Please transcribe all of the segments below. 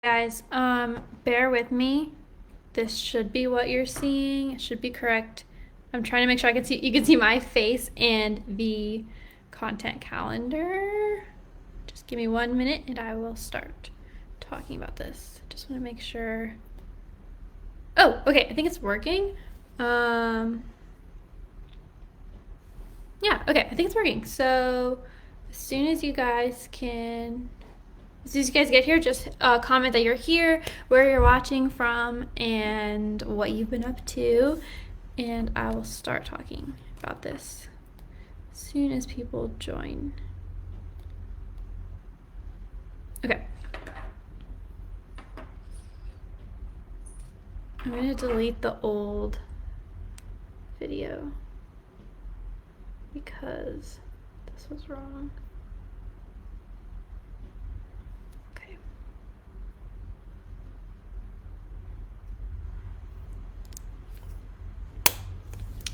Guys, bear with me. This should be what you're seeing. It should be correct. I'm trying to make sure you can see my face and the content calendar. Just give me 1 minute and I will start talking about this. Just want to make sure. Oh, okay. I think it's working. Yeah, okay. I think it's working. So as soon as you guys get here, just comment that you're here, where you're watching from, and what you've been up to, and I will start talking about this as soon as people join. Okay. I'm going to delete the old video because this was wrong.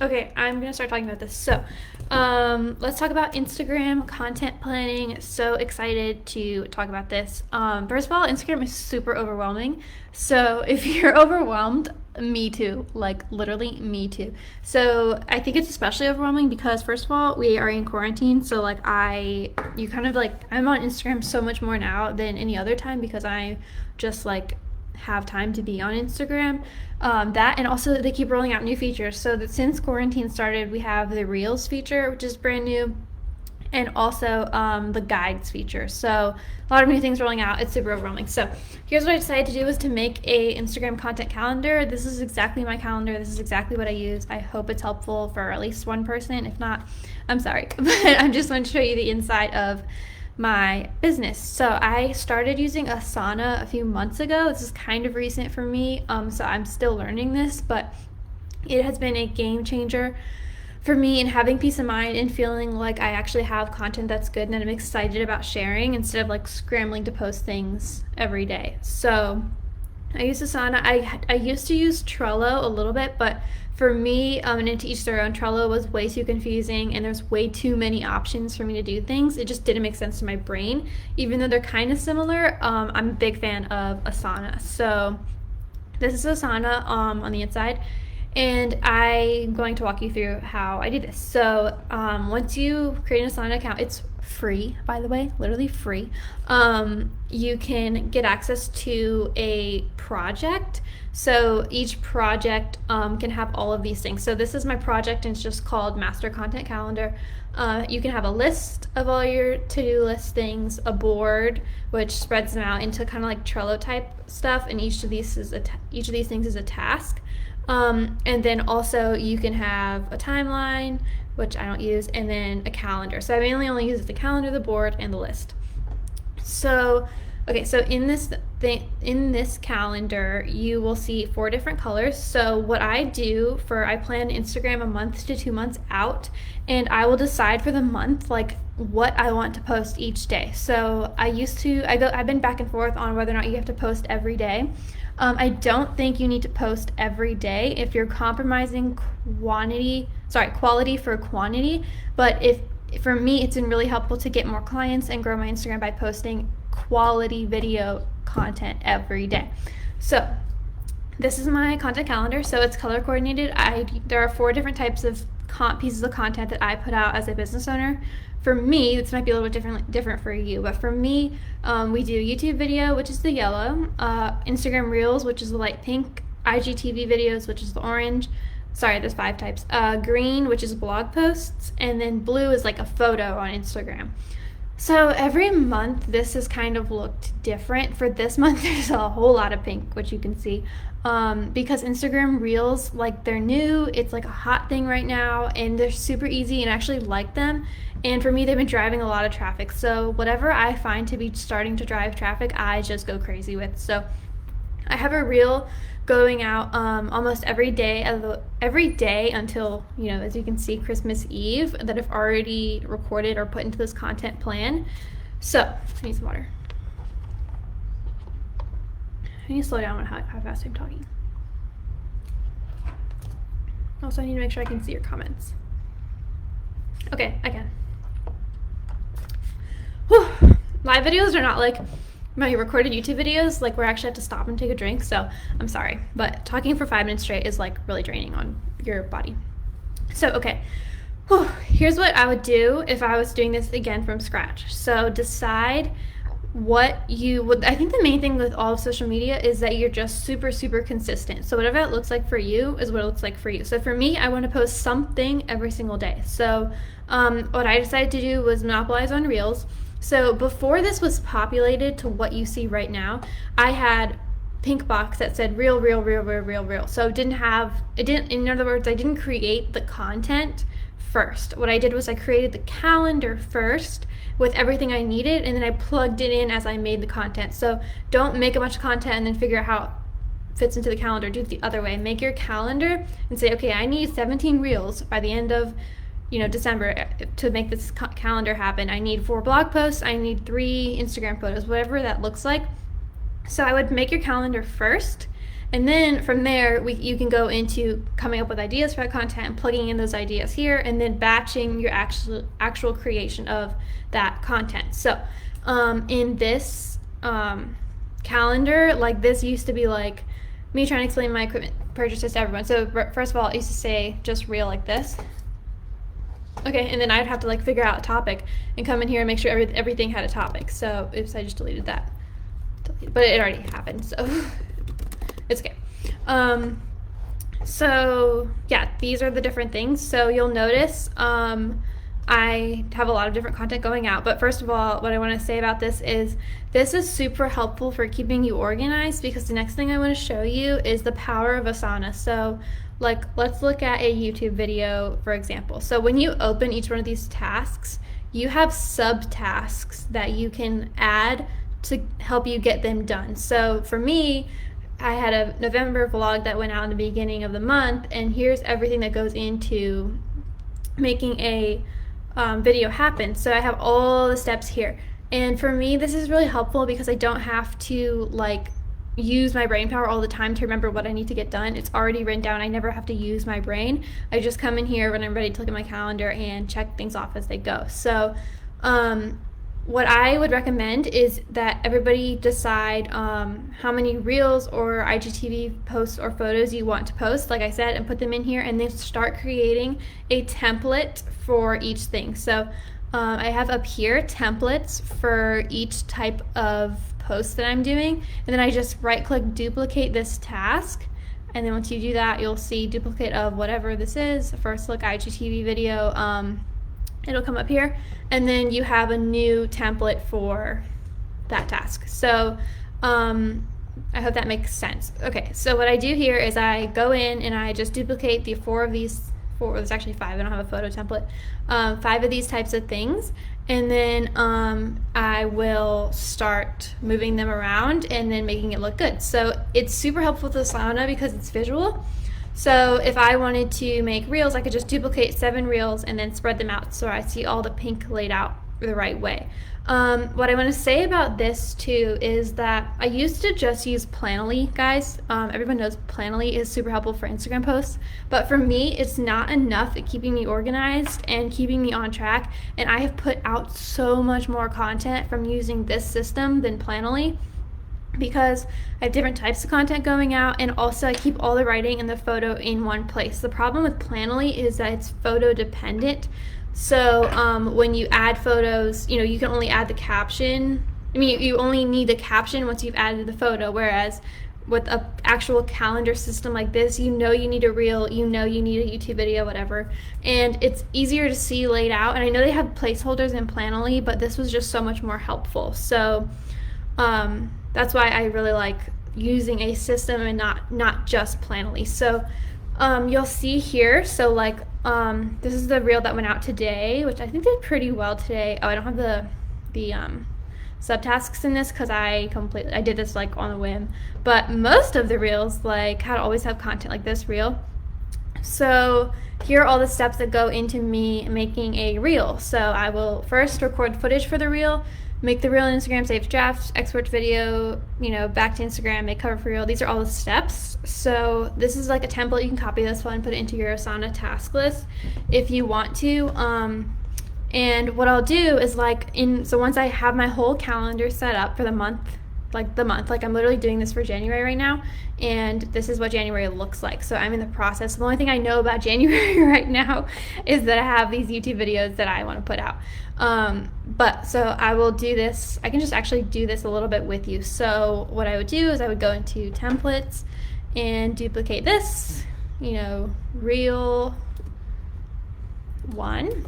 Okay, I'm gonna start talking about this. So, let's talk about Instagram content planning. So excited to talk about this. First of all, Instagram is super overwhelming. So if you're overwhelmed, me too. Like literally, me too. So I think it's especially overwhelming because first of all, we are in quarantine. So like I'm on Instagram so much more now than any other time because I just like have time to be on Instagram. That and also they keep rolling out new features. So that since quarantine started, we have the Reels feature, which is brand new, and also the guides feature. So a lot of new things rolling out. It's super overwhelming. So here's what I decided to do was to make a Instagram content calendar. This is exactly my calendar. This is exactly what I use. I hope it's helpful for at least one person. If not, I'm sorry. But I'm just going to show you the inside of my business. So I started using Asana a few months ago. This is kind of recent for me, so I'm still learning this, but it has been a game changer for me in having peace of mind and feeling like I actually have content that's good and I'm excited about sharing instead of like scrambling to post things every day. So I use Asana. I used to use Trello a little bit, but for me, and to each their own, Trello was way too confusing and there's way too many options for me to do things. It just didn't make sense to my brain. Even though they're kind of similar, I'm a big fan of Asana. So this is Asana on the inside. And I'm going to walk you through how I do this. So once you create an Asana account, it's free, by the way, literally free. You can get access to a project. So each project can have all of these things. So this is my project and it's just called Master Content Calendar. You can have a list of all your to-do list things, a board, which spreads them out into kind of like Trello type stuff, and each of these things is a task. And then also you can have a timeline, which I don't use, and then a calendar. So I mainly only use the calendar, the board, and the list. So, okay, so in this calendar, you will see 4 different colors. So what I do I plan Instagram a month to 2 months out, and I will decide for the month like what I want to post each day. So I've been back and forth on whether or not you have to post every day. I don't think you need to post every day if you're compromising quality for quantity. But for me, it's been really helpful to get more clients and grow my Instagram by posting quality video content every day. So this is my content calendar. So it's color coordinated. There are 4 different types of pieces of content that I put out as a business owner. For me, this might be a little bit different for you, but for me, we do YouTube video, which is the yellow, Instagram Reels, which is the light pink, IGTV videos, which is the orange. Sorry, there's 5 types. Green, which is blog posts, and then blue is like a photo on Instagram. So every month, this has kind of looked different. For this month, there's a whole lot of pink, which you can see. Because Instagram Reels, like they're new, it's like a hot thing right now, and they're super easy and I actually like them. And for me, they've been driving a lot of traffic. So whatever I find to be starting to drive traffic, I just go crazy with. So I have a reel going out almost every day until, as you can see, Christmas Eve, that I've already recorded or put into this content plan. So I need some water. I need to slow down on how fast I'm talking. Also, I need to make sure I can see your comments. Okay, I can. Whew. Live videos are not like my recorded YouTube videos, like where I actually have to stop and take a drink. So I'm sorry, but talking for 5 minutes straight is like really draining on your body. So, okay. Here's what I would do if I was doing this again from scratch. So decide what you would. I think the main thing with all of social media is that you're just super, super consistent. So whatever that looks like for you is what it looks like for you. So for me, I want to post something every single day. So what I decided to do was monopolize on Reels. So before this was populated to what you see right now, I had pink box that said reel, reel, reel, reel, reel, reel. So in other words, I didn't create the content first. What I did was I created the calendar first with everything I needed, and then I plugged it in as I made the content. So don't make a bunch of content and then figure out how it fits into the calendar. Do it the other way. Make your calendar and say, okay, I need 17 reels by the end of December to make this calendar happen. I need 4 blog posts. I need 3 Instagram photos, whatever that looks like. So I would make your calendar first, and then from there you can go into coming up with ideas for that content and plugging in those ideas here, and then batching your actual creation of that content. So in this calendar, like this used to be like me trying to explain my equipment purchases to everyone. So first of all, it used to say just reel like this. Okay, and then I'd have to like figure out a topic and come in here and make sure everything had a topic. So oops, I just deleted that. But it already happened, so it's okay. So yeah, these are the different things. So you'll notice I have a lot of different content going out. But first of all, what I want to say about this is super helpful for keeping you organized, because the next thing I want to show you is the power of Asana. So like, let's look at a YouTube video, for example. So when you open each one of these tasks, you have subtasks that you can add to help you get them done. So for me, I had a November vlog that went out in the beginning of the month, and here's everything that goes into making a video happen. So I have all the steps here, and for me this is really helpful because I don't have to like use my brain power all the time to remember what I need to get done. It's already written down. I never have to use my brain. I just come in here when I'm ready to look at my calendar and check things off as they go. So what I would recommend is that everybody decide how many reels or IGTV posts or photos you want to post, like I said, and put them in here, and then start creating a template for each thing. So I have up here templates for each type of post that I'm doing, and then I just right click duplicate this task, and then once you do that, you'll see duplicate of whatever this is. First look IGTV video, it'll come up here, and then you have a new template for that task. So I hope that makes sense. Okay, so what I do here is I go in and I just duplicate the 4 of these, there's actually 5, I don't have a photo template, 5 of these types of things, and then I will start moving them around and then making it look good. So it's super helpful with Asana because it's visual. So if I wanted to make reels, I could just duplicate 7 reels and then spread them out so I see all the pink laid out the right way. What I want to say about this too is that I used to just use Planoly, guys. Everyone knows Planoly is super helpful for Instagram posts, but for me, it's not enough at keeping me organized and keeping me on track. And I have put out so much more content from using this system than Planoly, because I have different types of content going out, and also I keep all the writing and the photo in one place. The problem with Planoly is that it's photo dependent. So when you add photos, you can only add the caption. You only need the caption once you've added the photo, whereas with an actual calendar system like this, you need a reel, you need a YouTube video, whatever, and it's easier to see laid out. And I know they have placeholders in Planoly, but this was just so much more helpful. So that's why I really like using a system and not just Planoly. So you'll see here, so like this is the reel that went out today, which I think did pretty well today. Oh, I don't have the subtasks in this because I did this like on a whim, but most of the reels, like how to always have content like this reel. So here are all the steps that go into me making a reel. So I will first record footage for the reel, make the reel in Instagram, save drafts, export video, back to Instagram, make cover for reel. These are all the steps. So this is like a template. You can copy this one and put it into your Asana task list if you want to. And what I'll do is so once I have my whole calendar set up for the month like the month. Like I'm literally doing this for January right now, and this is what January looks like. So I'm in the process. The only thing I know about January right now is that I have these YouTube videos that I want to put out. But so I will do this. I can just actually do this a little bit with you. So what I would do is I would go into templates and duplicate this, reel 1,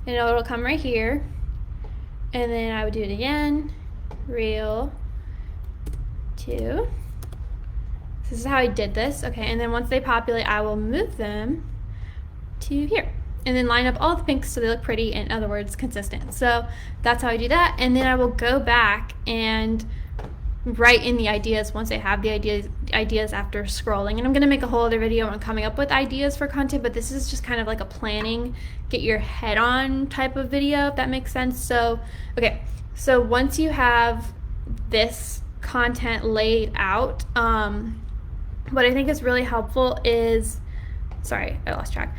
and it'll come right here. And then I would do it again, reel 2. This is how I did this. Okay, and then once they populate, I will move them to here. And then line up all the pinks so they look pretty, in other words, consistent. So that's how I do that. And then I will go back and write in the ideas once I have the ideas after scrolling. And I'm going to make a whole other video on coming up with ideas for content, but this is just kind of like a planning, get your head on type of video, if that makes sense. So, okay, so once you have this content laid out, what I think is really helpful is, sorry, I lost track.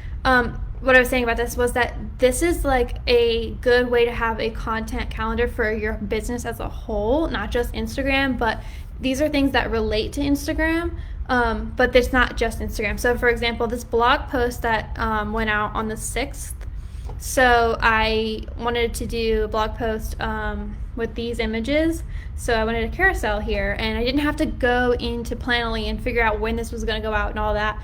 What I was saying about this was that this is like a good way to have a content calendar for your business as a whole, not just Instagram, but these are things that relate to Instagram, but it's not just Instagram. So for example, this blog post that went out on the 6th, so I wanted to do a blog post with these images, so I wanted a carousel here, and I didn't have to go into Planoly and figure out when this was going to go out and all that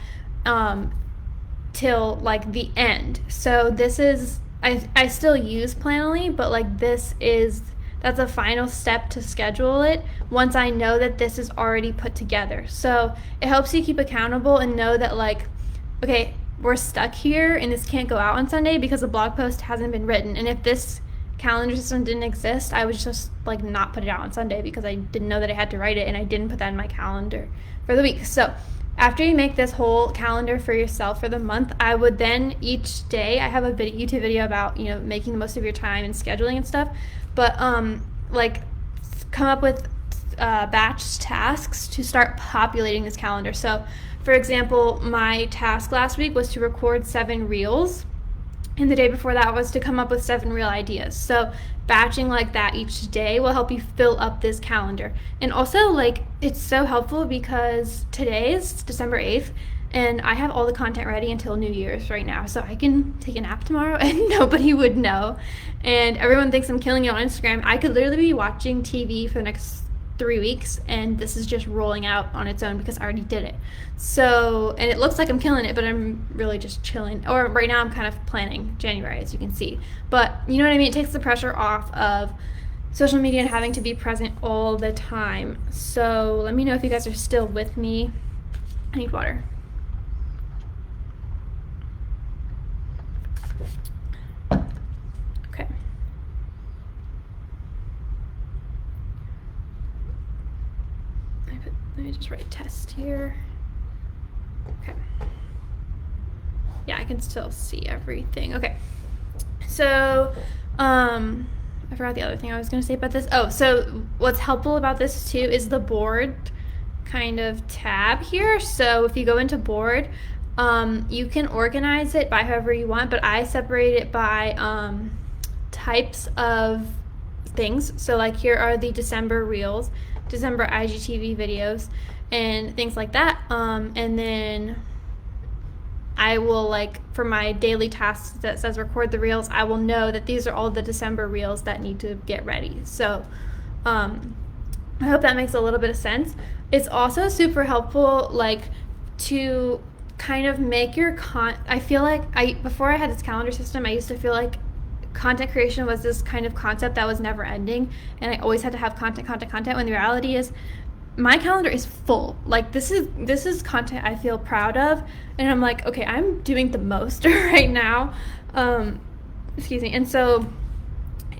till like the end. So this is, I still use Planoly, but like that's a final step to schedule it once I know that this is already put together. So it helps you keep accountable and know that like, okay, we're stuck here and this can't go out on Sunday because the blog post hasn't been written. And if this calendar system didn't exist, I would just like not put it out on Sunday because I didn't know that I had to write it and I didn't put that in my calendar for the week. So after you make this whole calendar for yourself for the month, I would then each day, I have a YouTube video about, making the most of your time and scheduling and stuff, but like come up with batch tasks to start populating this calendar. So for example, my task last week was to record 7 reels, and the day before that was to come up with 7 reel ideas. So batching like that each day will help you fill up this calendar. And also, like, it's so helpful because today is December 8th, and I have all the content ready until New Year's right now. So I can take a nap tomorrow and nobody would know. And everyone thinks I'm killing it on Instagram. I could literally be watching TV for the next 3 weeks, and this is just rolling out on its own because I already did it. So, and it looks like I'm killing it, but I'm really just chilling. Or right now I'm kind of planning January, as you can see. But you know what I mean? It takes the pressure off of social media and having to be present all the time. So let me know if you guys are still with me. I need water. Okay. Let me just write test here. Okay. Yeah, I can still see everything. Okay. So, I forgot the other thing I was going to say about this. Oh, so what's helpful about this too is the board kind of tab here. So if you go into board, you can organize it by however you want, but I separate it by types of things. So like here are the December reels, December IGTV videos, and things like that. And then I will, like, for my daily tasks that says record the reels, I will know that these are all the December reels that need to get ready. So I hope that makes a little bit of sense. It's also super helpful, like, to kind of make your I feel like before I had this calendar system, I used to feel like content creation was this kind of concept that was never ending, and I always had to have content, when the reality is my calendar is full. Like, this is content I feel proud of, and I'm like, okay, I'm doing the most right now. Excuse me. And so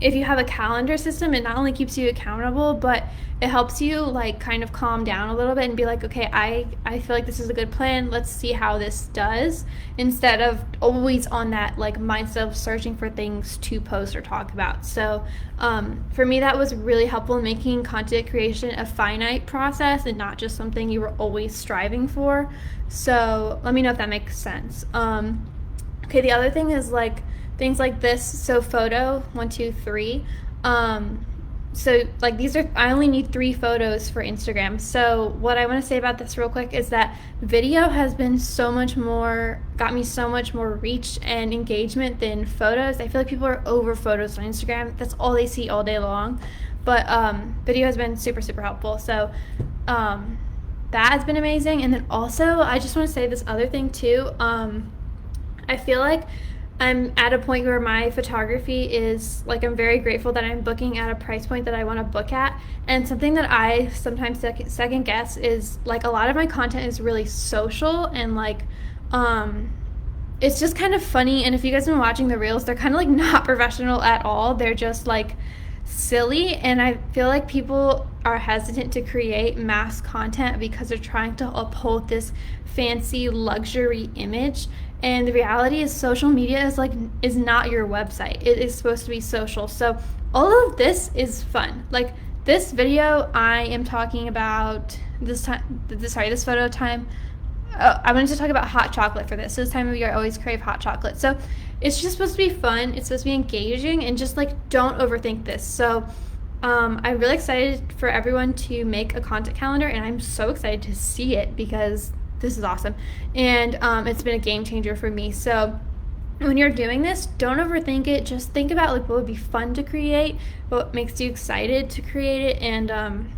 if you have a calendar system, it not only keeps you accountable, but it helps you, like, kind of calm down a little bit and be like, okay, I feel like this is a good plan. Let's see how this does, instead of always on that, like, mindset of searching for things to post or talk about. So for me, that was really helpful in making content creation a finite process and not just something you were always striving for. So let me know if that makes sense. Okay, the other thing is, like, things like this. So photo 1, 2, 3. so like I only need 3 photos for Instagram. So what I want to say about this real quick is that video has been got me so much more reach and engagement than photos. I feel like people are over photos on Instagram. That's all they see all day long. But video has been super, super helpful. So that has been amazing. And then also, I just want to say this other thing too. I feel like I'm at a point where my photography is like, I'm very grateful that I'm booking at a price point that I want to book at. And something that I sometimes second guess is like, a lot of my content is really social and like, it's just kind of funny. And if you guys have been watching the reels, they're kind of like not professional at all. They're just like silly. And I feel like people are hesitant to create mass content because they're trying to uphold this fancy luxury image. And the reality is social media is not your website. It is supposed to be social. So all of this is fun. Like this video, I am talking about this photo time. I wanted to talk about hot chocolate for this. So this time of year, I always crave hot chocolate. So it's just supposed to be fun. It's supposed to be engaging, and just like, don't overthink this. So I'm really excited for everyone to make a content calendar, and I'm so excited to see it because this is awesome. And it's been a game changer for me. So when you're doing this, don't overthink it. Just think about like what would be fun to create, what makes you excited to create it, and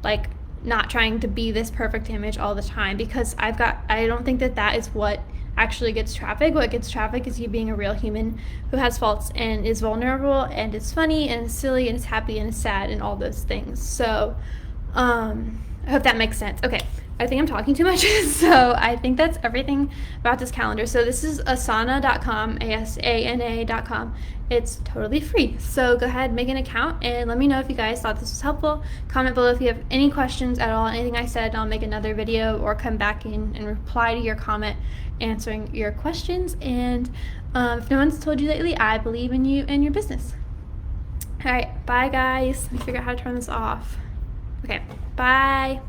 like not trying to be this perfect image all the time, because I don't think that is what actually gets traffic. What gets traffic is you being a real human who has faults and is vulnerable and is funny and is silly and is happy and is sad and all those things. So I hope that makes sense. Okay, I think I'm talking too much. So I think that's everything about this calendar. So this is asana.com, asana.com. It's totally free. So go ahead, make an account, and let me know if you guys thought this was helpful. Comment below if you have any questions at all, anything I said. I'll make another video or come back in and reply to your comment, answering your questions. And if no one's told you lately, I believe in you and your business. All right, bye guys. Let me figure out how to turn this off. Okay, bye.